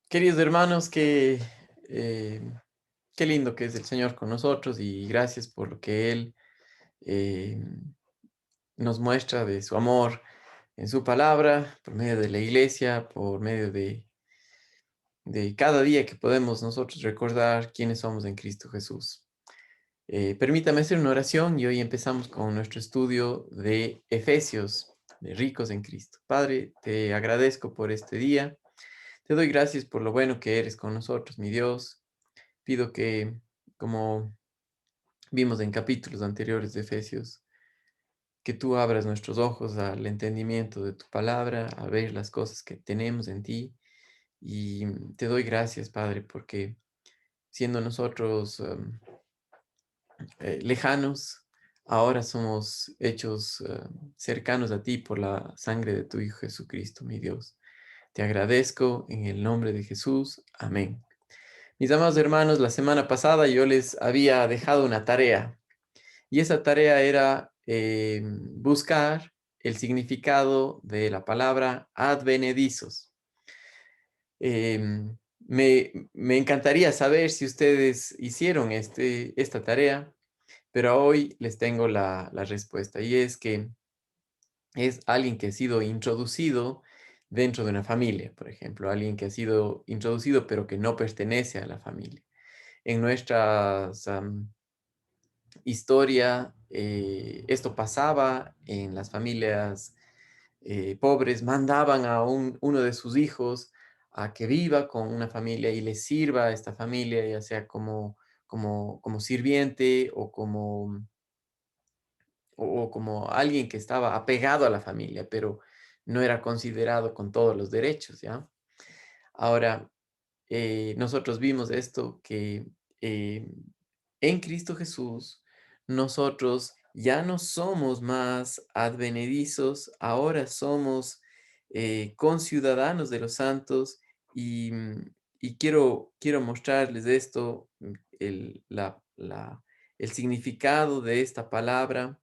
Queridos hermanos, eh, qué lindo que es el Señor con nosotros y gracias por lo que Él eh, nos muestra de su amor en su palabra, por medio de la iglesia, por medio de cada día que podemos nosotros recordar quiénes somos en Cristo Jesús. Permítame hacer una oración y hoy empezamos con nuestro estudio de Efesios, de ricos en Cristo. Padre, te agradezco por este día. Te doy gracias por lo bueno que eres con nosotros, mi Dios. Pido que, como vimos en capítulos anteriores de Efesios, que tú abras nuestros ojos al entendimiento de tu palabra, a ver las cosas que tenemos en ti. Y te doy gracias, Padre, porque siendo nosotros lejanos, ahora somos hechos cercanos a ti por la sangre de tu Hijo Jesucristo, mi Dios. Te agradezco en el nombre de Jesús. Amén. Mis amados hermanos, la semana pasada yo les había dejado una tarea. Y esa tarea era buscar el significado de la palabra advenedizos. Me encantaría saber si ustedes hicieron esta tarea, pero hoy les tengo la respuesta y es que es alguien que ha sido introducido dentro de una familia, por ejemplo, alguien que ha sido introducido pero que no pertenece a la familia. En nuestras historia, esto pasaba en las familias pobres, mandaban a uno de sus hijos a que viva con una familia y le sirva a esta familia, ya sea como sirviente o como alguien que estaba apegado a la familia, pero no era considerado con todos los derechos, ¿ya? Ahora, nosotros vimos esto que eh, en Cristo Jesús nosotros ya no somos más advenedizos, ahora somos conciudadanos de los santos y, y quiero mostrarles esto, el significado de esta palabra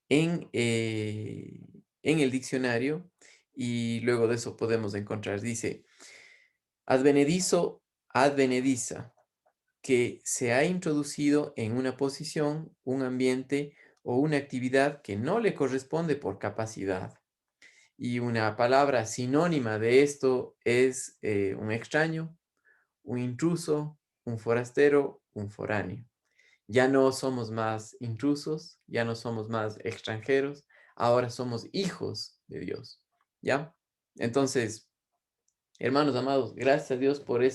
en el diccionario y luego de eso podemos encontrar, dice, advenedizo, advenediza, que se ha introducido en una posición, un ambiente o una actividad que no le corresponde por capacidad. Y una palabra sinónima de esto es un extraño, un intruso, un forastero, un foráneo. Ya no somos más intrusos, ya no somos más extranjeros, ahora somos hijos de Dios. ¿Ya? Entonces, hermanos amados, gracias a Dios por el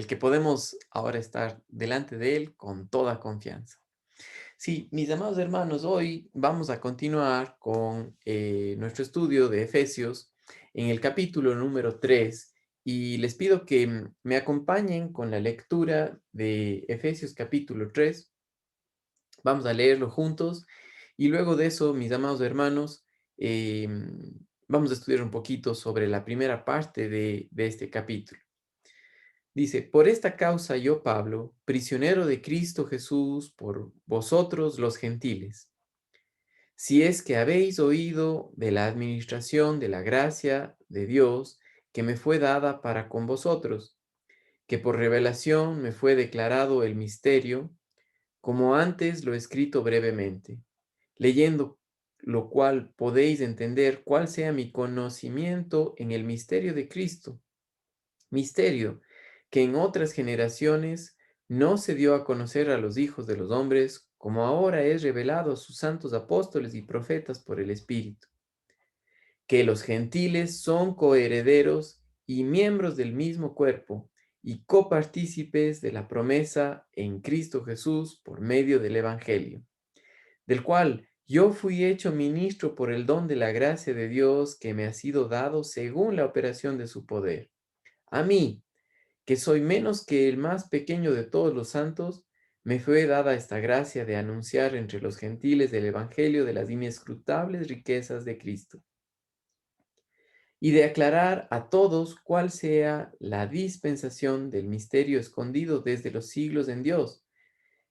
que podemos ahora estar delante de Él con toda confianza. Sí, mis amados hermanos, hoy vamos a continuar con nuestro estudio de Efesios en el capítulo número 3 y les pido que me acompañen con la lectura de Efesios capítulo 3. Vamos a leerlo juntos y luego de eso, mis amados hermanos, vamos a estudiar un poquito sobre la primera parte de este capítulo. Dice, por esta causa yo, Pablo, prisionero de Cristo Jesús, por vosotros los gentiles, si es que habéis oído de la administración de la gracia de Dios que me fue dada para con vosotros, que por revelación me fue declarado el misterio, como antes lo he escrito brevemente, leyendo lo cual podéis entender cuál sea mi conocimiento en el misterio de Cristo, misterio que en otras generaciones no se dio a conocer a los hijos de los hombres, como ahora es revelado a sus santos apóstoles y profetas por el Espíritu, que los gentiles son coherederos y miembros del mismo cuerpo y copartícipes de la promesa en Cristo Jesús por medio del Evangelio, del cual yo fui hecho ministro por el don de la gracia de Dios que me ha sido dado según la operación de su poder. A mí, que soy menos que el más pequeño de todos los santos, me fue dada esta gracia de anunciar entre los gentiles el Evangelio de las inescrutables riquezas de Cristo y de aclarar a todos cuál sea la dispensación del misterio escondido desde los siglos en Dios,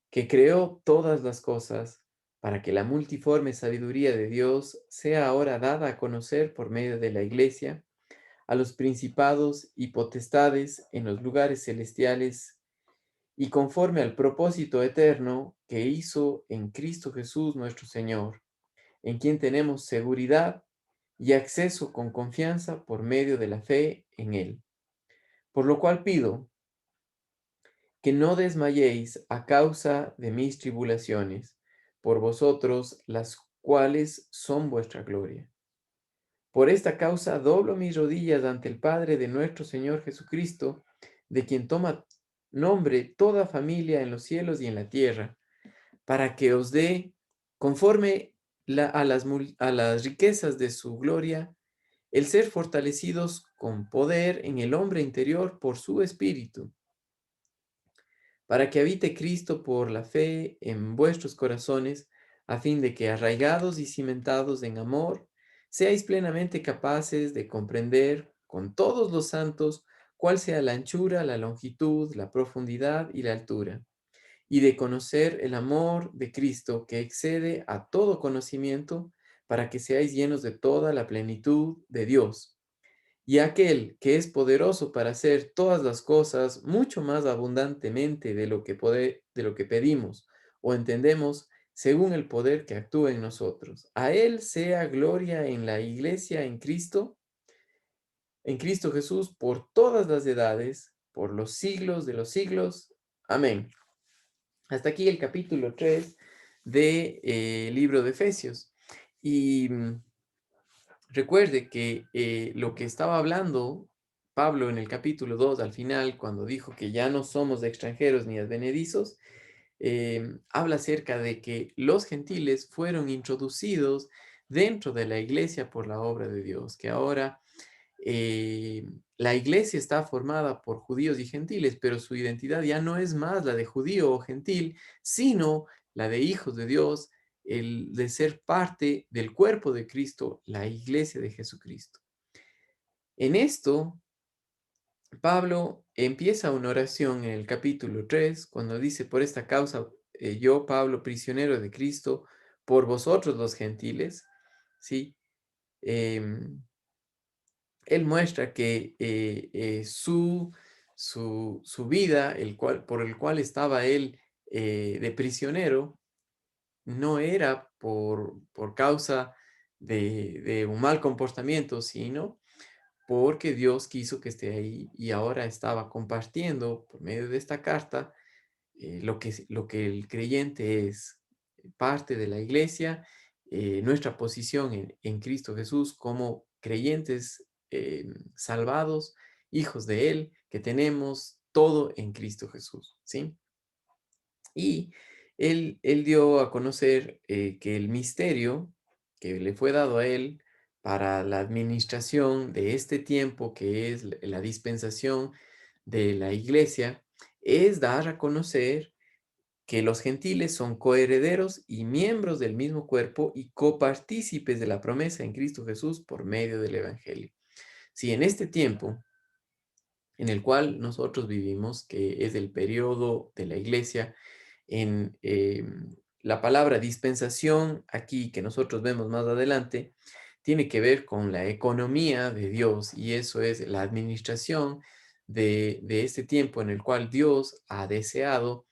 que creó todas las cosas, para que la multiforme sabiduría de Dios sea ahora dada a conocer por medio de la Iglesia a los principados y potestades en los lugares celestiales y conforme al propósito eterno que hizo en Cristo Jesús nuestro Señor, en quien tenemos seguridad y acceso con confianza por medio de la fe en Él. Por lo cual pido que no desmayéis a causa de mis tribulaciones, por vosotros las cuales son vuestra gloria. Por esta causa doblo mis rodillas ante el Padre de nuestro Señor Jesucristo, de quien toma nombre toda familia en los cielos y en la tierra, para que os dé, conforme a las riquezas de su gloria, el ser fortalecidos con poder en el hombre interior por su Espíritu, para que habite Cristo por la fe en vuestros corazones, a fin de que arraigados y cimentados en amor, seáis plenamente capaces de comprender con todos los santos cuál sea la anchura, la longitud, la profundidad y la altura, y de conocer el amor de Cristo que excede a todo conocimiento, para que seáis llenos de toda la plenitud de Dios. Y aquel que es poderoso para hacer todas las cosas mucho más abundantemente de lo que pedimos o entendemos, según el poder que actúa en nosotros. A Él sea gloria en la iglesia en Cristo Jesús, por todas las edades, por los siglos de los siglos. Amén. Hasta aquí el capítulo 3 del libro de Efesios. Y recuerde que lo que estaba hablando Pablo en el capítulo 2 al final, cuando dijo que ya no somos extranjeros ni advenedizos, habla acerca de que los gentiles fueron introducidos dentro de la iglesia por la obra de Dios, que ahora eh, la iglesia está formada por judíos y gentiles, pero su identidad ya no es más la de judío o gentil, sino la de hijos de Dios, el de ser parte del cuerpo de Cristo, la iglesia de Jesucristo. En esto, Pablo empieza una oración en el capítulo 3 cuando dice, por esta causa, yo, Pablo, prisionero de Cristo, por vosotros los gentiles, ¿sí? Em, Él muestra que su vida, por el cual estaba él de prisionero, no era por causa de un mal comportamiento, sino porque Dios quiso que esté ahí y ahora estaba compartiendo por medio de esta carta lo que el creyente es parte de la iglesia, nuestra posición en Cristo Jesús como creyentes salvados, hijos de Él, que tenemos todo en Cristo Jesús, ¿sí? Y él dio a conocer que el misterio que le fue dado a él para la administración de este tiempo, que es la dispensación de la iglesia, es dar a conocer que los gentiles son coherederos y miembros del mismo cuerpo y copartícipes de la promesa en Cristo Jesús por medio del Evangelio. Si en este tiempo en el cual nosotros vivimos, que es el periodo de la iglesia, en la palabra dispensación aquí que nosotros vemos más adelante, tiene que ver con la economía de Dios y eso es la administración de este tiempo en el cual Dios ha deseado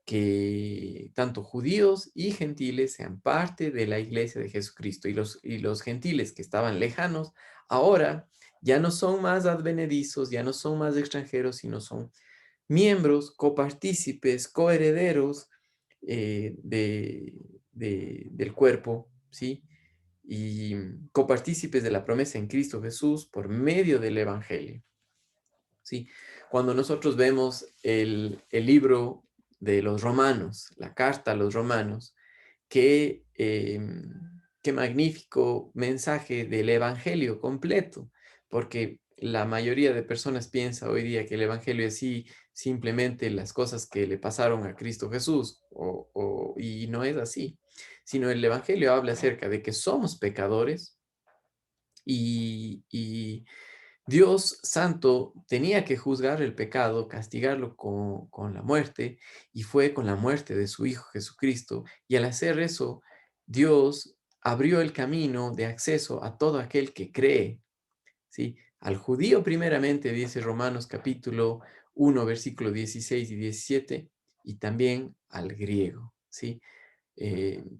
que tanto judíos y gentiles sean parte de la iglesia de Jesucristo y los gentiles que estaban lejanos, ahora ya no son más advenedizos, ya no son más extranjeros, sino son miembros, copartícipes, coherederos del cuerpo, ¿sí? Y copartícipes de la promesa en Cristo Jesús por medio del Evangelio. ¿Sí? Cuando nosotros vemos el libro de los romanos, la carta a los romanos, qué magnífico mensaje del evangelio completo, porque la mayoría de personas piensa hoy día que el evangelio es sí, simplemente las cosas que le pasaron a Cristo Jesús, y no es así, sino el evangelio habla acerca de que somos pecadores y Dios santo tenía que juzgar el pecado, castigarlo con la muerte, y fue con la muerte de su Hijo Jesucristo. Y al hacer eso, Dios abrió el camino de acceso a todo aquel que cree, ¿sí? Al judío primeramente, dice Romanos capítulo 1, versículo 16 y 17, y también al griego, ¿sí?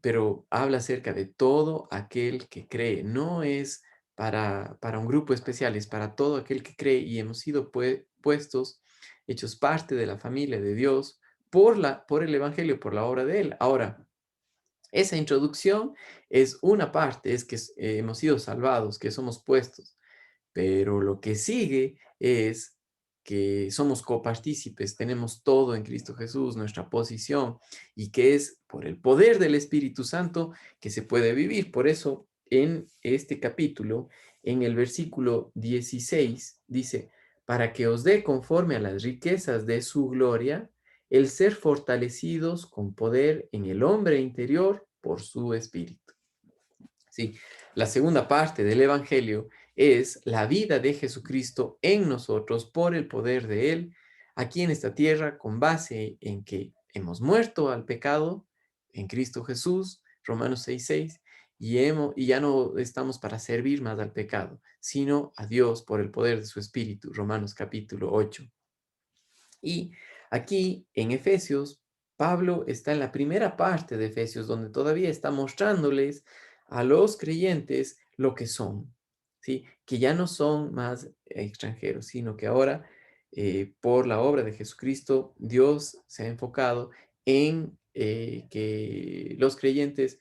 Pero habla acerca de todo aquel que cree. No es para un grupo especial, es para todo aquel que cree y hemos sido puestos, hechos parte de la familia de Dios por el Evangelio, por la obra de Él. Ahora, esa introducción es una parte, es que hemos sido salvados, que somos puestos, pero lo que sigue es que somos copartícipes, tenemos todo en Cristo Jesús, nuestra posición, y que es por el poder del Espíritu Santo que se puede vivir. Por eso, en este capítulo, en el versículo 16, dice, para que os dé conforme a las riquezas de su gloria, el ser fortalecidos con poder en el hombre interior por su Espíritu. Sí, la segunda parte del Evangelio es la vida de Jesucristo en nosotros por el poder de Él aquí en esta tierra con base en que hemos muerto al pecado en Cristo Jesús, Romanos 6:6, y ya no estamos para servir más al pecado, sino a Dios por el poder de su Espíritu, Romanos capítulo 8. Y aquí en Efesios, Pablo está en la primera parte de Efesios, donde todavía está mostrándoles a los creyentes lo que son, ¿sí? Que ya no son más extranjeros, sino que ahora, por la obra de Jesucristo, Dios se ha enfocado en que los creyentes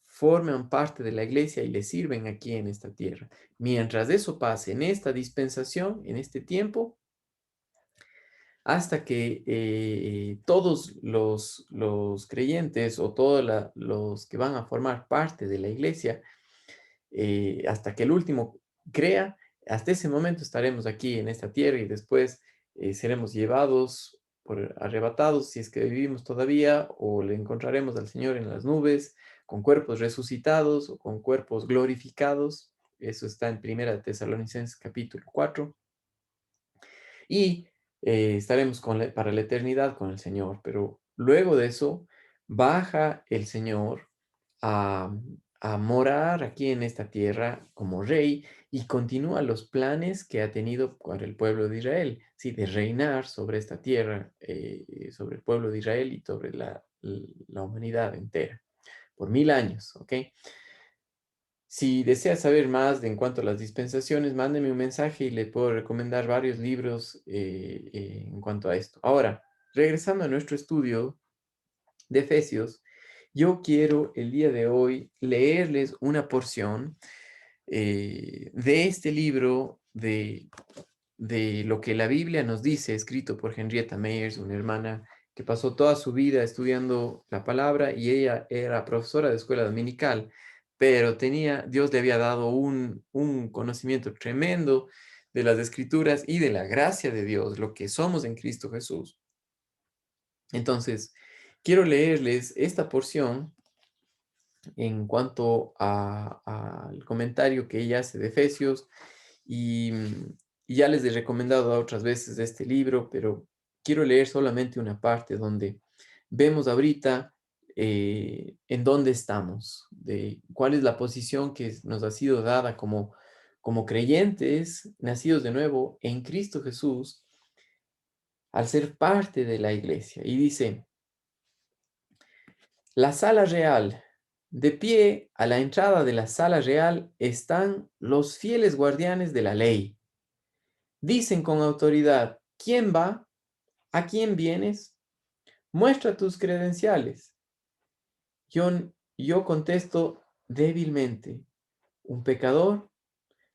forman parte de la iglesia y le sirven aquí en esta tierra. Mientras eso pase en esta dispensación, en este tiempo, hasta que todos los creyentes o todos los que van a formar parte de la iglesia, hasta que el último crea, hasta ese momento estaremos aquí en esta tierra y después seremos llevados, arrebatados, si es que vivimos todavía, o le encontraremos al Señor en las nubes, con cuerpos resucitados o con cuerpos glorificados. Eso está en Primera de Tesalonicenses capítulo 4 y estaremos para la eternidad con el Señor. Pero luego de eso, baja el Señor a, a morar aquí en esta tierra como rey y continúa los planes que ha tenido para el pueblo de Israel, ¿sí? De reinar sobre esta tierra, sobre el pueblo de Israel y sobre la humanidad entera, por 1000 años, ¿ok? Si desea saber más en cuanto a las dispensaciones, mándeme un mensaje y le puedo recomendar varios libros en cuanto a esto. Ahora, regresando a nuestro estudio de Efesios, yo quiero el día de hoy leerles una porción de este libro de lo que la Biblia nos dice, escrito por Henrietta Meyers, una hermana que pasó toda su vida estudiando la palabra y ella era profesora de escuela dominical, pero Dios le había dado un conocimiento tremendo de las escrituras y de la gracia de Dios, lo que somos en Cristo Jesús. Entonces, quiero leerles esta porción en cuanto al comentario que ella hace de Efesios y, y ya les he recomendado otras veces este libro, pero quiero leer solamente una parte donde vemos ahorita en dónde estamos, de cuál es la posición que nos ha sido dada como creyentes nacidos de nuevo en Cristo Jesús al ser parte de la iglesia. Y dice, la sala real. De pie a la entrada de la sala real están los fieles guardianes de la ley. Dicen con autoridad, ¿quién va? ¿A quién vienes? Muestra tus credenciales. Yo contesto débilmente, un pecador,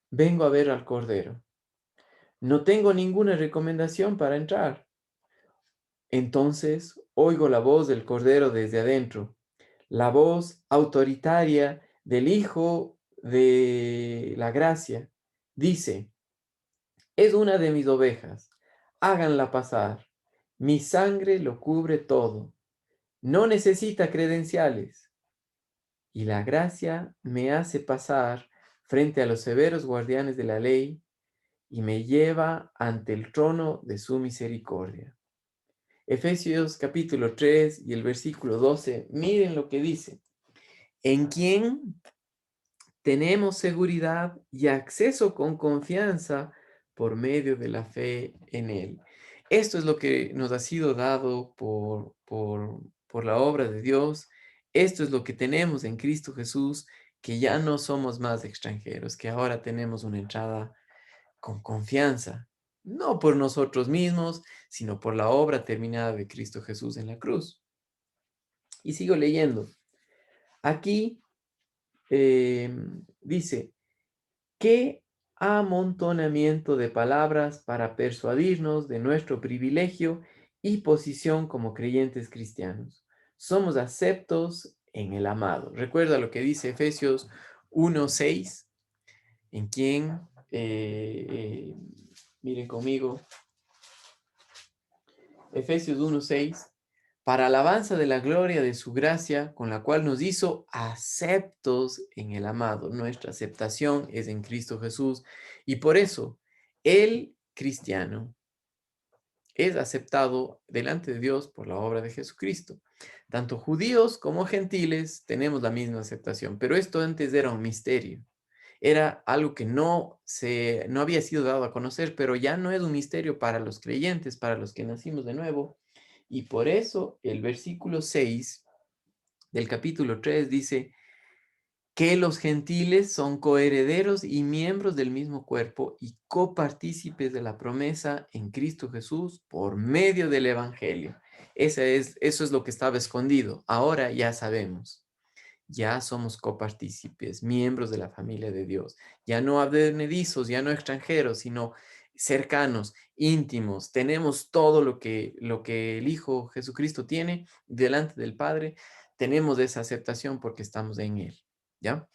vengo a ver al Cordero. No tengo ninguna recomendación para entrar. Entonces oigo la voz del Cordero desde adentro, la voz autoritaria del Hijo de la Gracia. Dice, es una de mis ovejas, háganla pasar. Mi sangre lo cubre todo. No necesita credenciales. Y la gracia me hace pasar frente a los severos guardianes de la ley y me lleva ante el trono de su misericordia. Efesios capítulo 3 y el versículo 12, miren lo que dice. En quien tenemos seguridad y acceso con confianza por medio de la fe en Él. Esto es lo que nos ha sido dado por la obra de Dios. Esto es lo que tenemos en Cristo Jesús, que ya no somos más extranjeros, que ahora tenemos una entrada con confianza, no por nosotros mismos, sino por la obra terminada de Cristo Jesús en la cruz. Y sigo leyendo. Aquí dice, qué amontonamiento de palabras para persuadirnos de nuestro privilegio y posición como creyentes cristianos. Somos aceptos en el amado. Recuerda lo que dice Efesios 1:6, en quien, miren conmigo, Efesios 1:6, para alabanza de la gloria de su gracia, con la cual nos hizo aceptos en el amado. Nuestra aceptación es en Cristo Jesús. Y por eso, el cristiano es aceptado delante de Dios por la obra de Jesucristo. Tanto judíos como gentiles tenemos la misma aceptación, pero esto antes era un misterio. Era algo que no había sido dado a conocer, pero ya no es un misterio para los creyentes, para los que nacimos de nuevo. Y por eso el versículo 6 del capítulo 3 dice que los gentiles son coherederos y miembros del mismo cuerpo y copartícipes de la promesa en Cristo Jesús por medio del Evangelio. Eso es lo que estaba escondido. Ahora ya sabemos. Ya somos copartícipes, miembros de la familia de Dios. Ya no advenedizos, ya no extranjeros, sino cercanos, íntimos. Tenemos todo lo que el Hijo Jesucristo tiene delante del Padre. Tenemos esa aceptación porque estamos en Él. ¿Ya?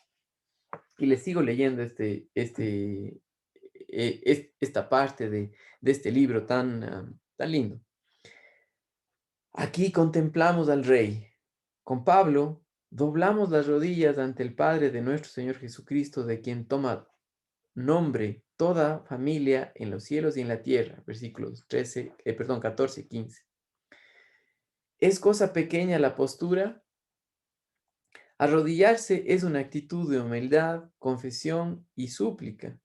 Y les sigo leyendo esta parte de este libro tan lindo. Aquí contemplamos al Rey. Con Pablo, doblamos las rodillas ante el Padre de nuestro Señor Jesucristo, de quien toma nombre toda familia en los cielos y en la tierra. Versículos 14, 15. ¿Es cosa pequeña la postura? Arrodillarse es una actitud de humildad, confesión y súplica.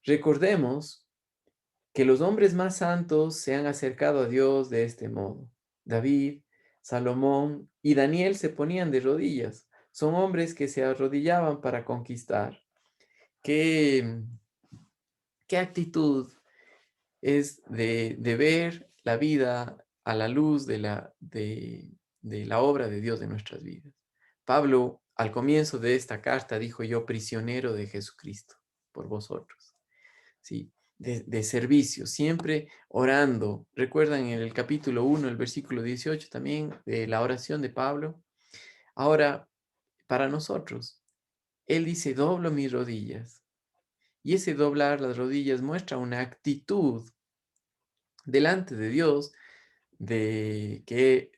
Recordemos que los hombres más santos se han acercado a Dios de este modo. David, Salomón y Daniel se ponían de rodillas. Son hombres que se arrodillaban para conquistar. ¿Qué, qué actitud es de ver la vida a la luz de la obra de Dios de nuestras vidas? Pablo, al comienzo de esta carta, dijo: yo prisionero de Jesucristo por vosotros. ¿Sí? De servicio, siempre orando. ¿Recuerdan en el capítulo 1, el versículo 18 también de la oración de Pablo? Ahora, para nosotros, él dice: doblo mis rodillas. Y ese doblar las rodillas muestra una actitud delante de Dios de que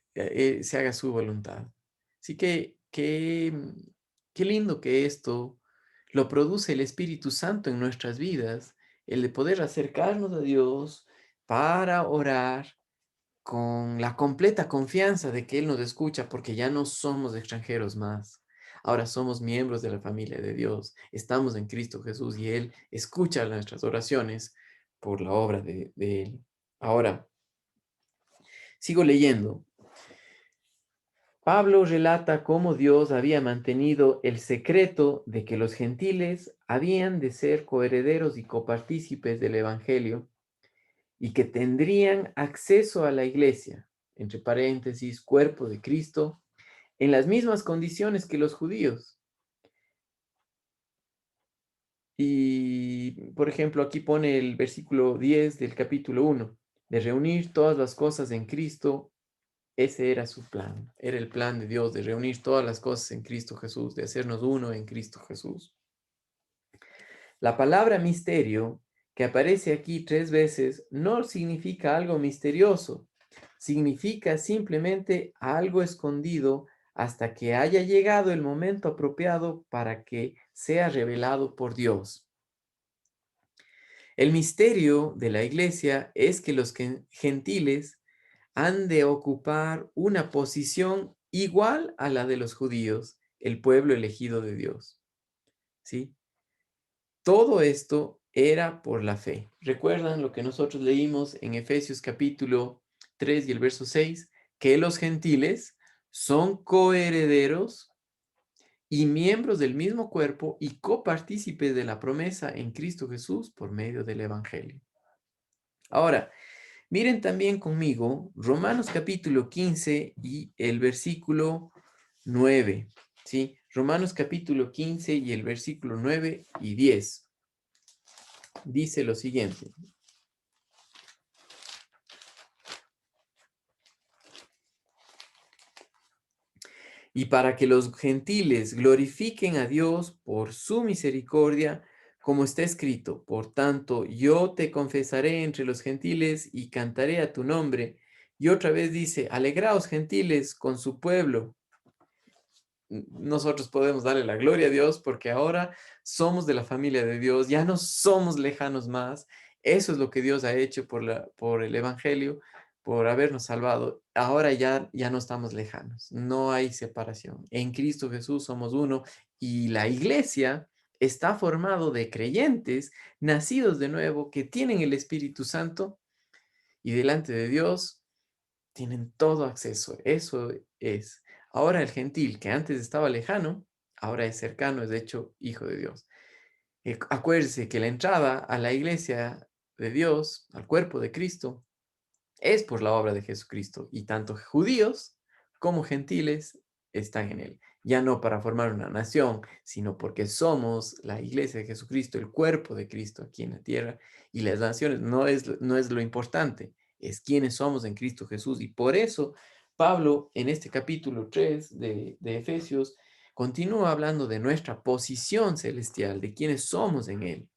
se haga su voluntad. Así qué lindo que esto lo produce el Espíritu Santo en nuestras vidas, el de poder acercarnos a Dios para orar con la completa confianza de que Él nos escucha, porque ya no somos extranjeros más. Ahora somos miembros de la familia de Dios, estamos en Cristo Jesús y Él escucha nuestras oraciones por la obra de Él. Ahora, sigo leyendo. Pablo relata cómo Dios había mantenido el secreto de que los gentiles habían de ser coherederos y copartícipes del Evangelio y que tendrían acceso a la iglesia, entre paréntesis, cuerpo de Cristo, en las mismas condiciones que los judíos. Y, por ejemplo, aquí pone el versículo 10 del capítulo 1, de reunir todas las cosas en Cristo. Ese era su plan, era el plan de Dios de reunir todas las cosas en Cristo Jesús, de hacernos uno en Cristo Jesús. La palabra misterio, que aparece aquí 3 veces, no significa algo misterioso, significa simplemente algo escondido hasta que haya llegado el momento apropiado para que sea revelado por Dios. El misterio de la iglesia es que los gentiles han de ocupar una posición igual a la de los judíos, el pueblo elegido de Dios, ¿sí? Todo esto era por la fe. ¿Recuerdan lo que nosotros leímos en Efesios capítulo 3 y el verso 6? Que los gentiles son coherederos y miembros del mismo cuerpo y copartícipes de la promesa en Cristo Jesús por medio del Evangelio. Ahora, miren también conmigo Romanos capítulo 15 y el versículo 9, ¿sí? Romanos capítulo 15 y el versículo 9 y 10. Dice lo siguiente. Y para que los gentiles glorifiquen a Dios por su misericordia, como está escrito, por tanto, yo te confesaré entre los gentiles y cantaré a tu nombre. Y otra vez dice, alegraos gentiles con su pueblo. Nosotros podemos darle la gloria a Dios porque ahora somos de la familia de Dios, ya no somos lejanos más. Eso es lo que Dios ha hecho por el Evangelio, por habernos salvado. Ahora ya no estamos lejanos, no hay separación. En Cristo Jesús somos uno y la iglesia está formado de creyentes nacidos de nuevo que tienen el Espíritu Santo y delante de Dios tienen todo acceso. Eso es. Ahora el gentil que antes estaba lejano, ahora es cercano, es de hecho hijo de Dios. Acuérdese que la entrada a la iglesia de Dios, al cuerpo de Cristo, es por la obra de Jesucristo. Y tanto judíos como gentiles están en él. Ya no para formar una nación, sino porque somos la iglesia de Jesucristo, el cuerpo de Cristo aquí en la tierra. Y las naciones no es lo importante, es quienes somos en Cristo Jesús. Y por eso Pablo en este capítulo 3 de Efesios continúa hablando de nuestra posición celestial, de quienes somos en él.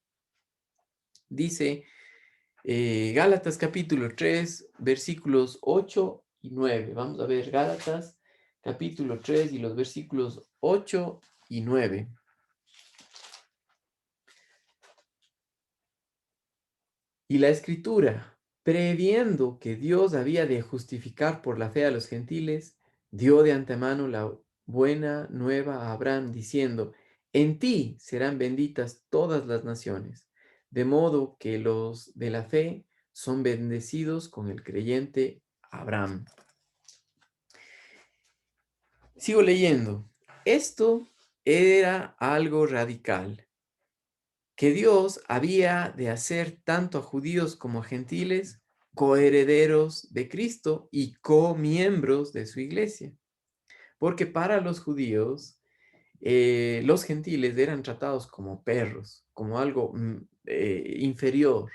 Dice Gálatas capítulo 3 versículos 8 y 9. Vamos a ver Gálatas capítulo 3 y los versículos 8 y 9. Y la escritura, previendo que Dios había de justificar por la fe a los gentiles, dio de antemano la buena nueva a Abraham, diciendo, en ti serán benditas todas las naciones, de modo que los de la fe son bendecidos con el creyente Abraham. Sigo leyendo. Esto era algo radical, que Dios había de hacer tanto a judíos como a gentiles coherederos de Cristo y comiembros de su iglesia. Porque para los judíos, los gentiles eran tratados como perros, como algo inferior.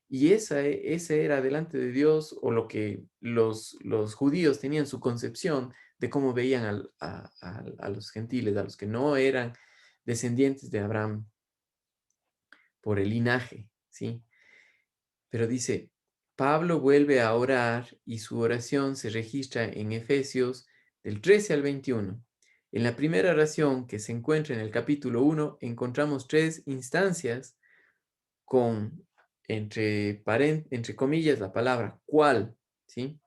Y ese era delante de Dios, o lo que los judíos tenían su concepción de cómo veían a los gentiles, a los que no eran descendientes de Abraham por el linaje, ¿sí? Pero dice, Pablo vuelve a orar y su oración se registra en Efesios del 13 al 21. En la primera oración que se encuentra en el capítulo 1, encontramos tres instancias con, entre comillas, la palabra cuál, ¿sí?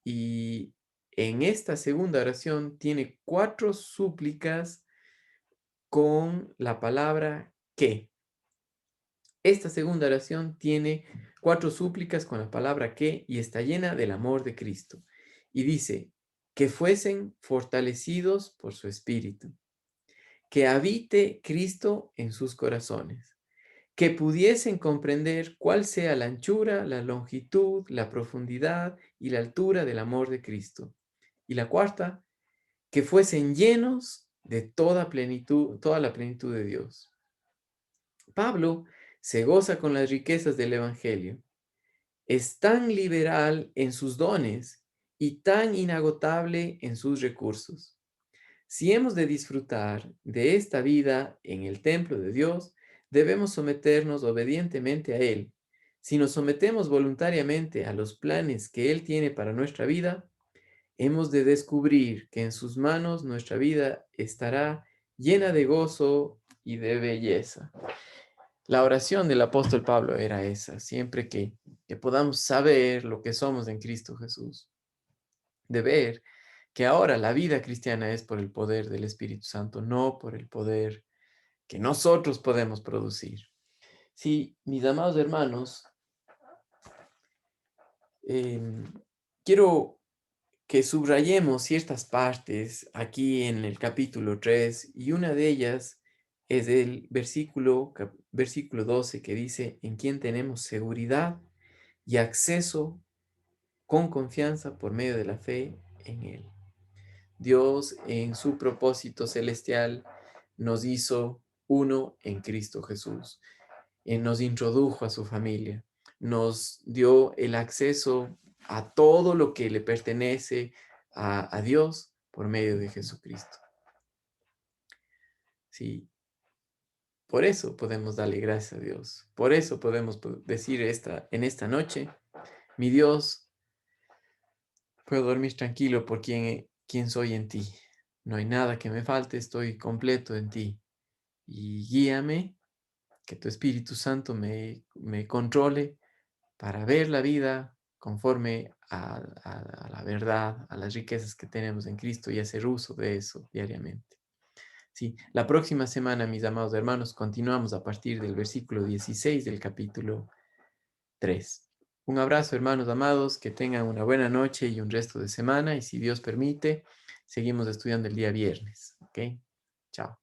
Y en esta segunda oración tiene cuatro súplicas con la palabra que. Esta segunda oración tiene cuatro súplicas con la palabra que y está llena del amor de Cristo. Y dice, que fuesen fortalecidos por su Espíritu, que habite Cristo en sus corazones, que pudiesen comprender cuál sea la anchura, la longitud, la profundidad y la altura del amor de Cristo. Y la cuarta, que fuesen llenos de toda plenitud, toda la plenitud de Dios. Pablo se goza con las riquezas del Evangelio. Es tan liberal en sus dones y tan inagotable en sus recursos. Si hemos de disfrutar de esta vida en el templo de Dios, debemos someternos obedientemente a Él. Si nos sometemos voluntariamente a los planes que Él tiene para nuestra vida, hemos de descubrir que en sus manos nuestra vida estará llena de gozo y de belleza. La oración del apóstol Pablo era esa, siempre que podamos saber lo que somos en Cristo Jesús, de ver que ahora la vida cristiana es por el poder del Espíritu Santo, no por el poder que nosotros podemos producir. Sí, mis amados hermanos, em, quiero que subrayemos ciertas partes aquí en el capítulo 3 y una de ellas es el versículo 12 que dice, en quien tenemos seguridad y acceso con confianza por medio de la fe en Él. Dios en su propósito celestial nos hizo uno en Cristo Jesús. Nos introdujo a su familia, nos dio el acceso a todo lo que le pertenece a Dios por medio de Jesucristo. Sí, por eso podemos darle gracias a Dios. Por eso podemos decir en esta noche, mi Dios, puedo dormir tranquilo por quien soy en ti. No hay nada que me falte, estoy completo en ti. Y guíame, que tu Espíritu Santo me controle para ver la vida conforme a la verdad, a las riquezas que tenemos en Cristo y hacer uso de eso diariamente. Sí, la próxima semana, mis amados hermanos, continuamos a partir del versículo 16 del capítulo 3. Un abrazo, hermanos amados, que tengan una buena noche y un resto de semana y si Dios permite, seguimos estudiando el día viernes. ¿Ok? Chao.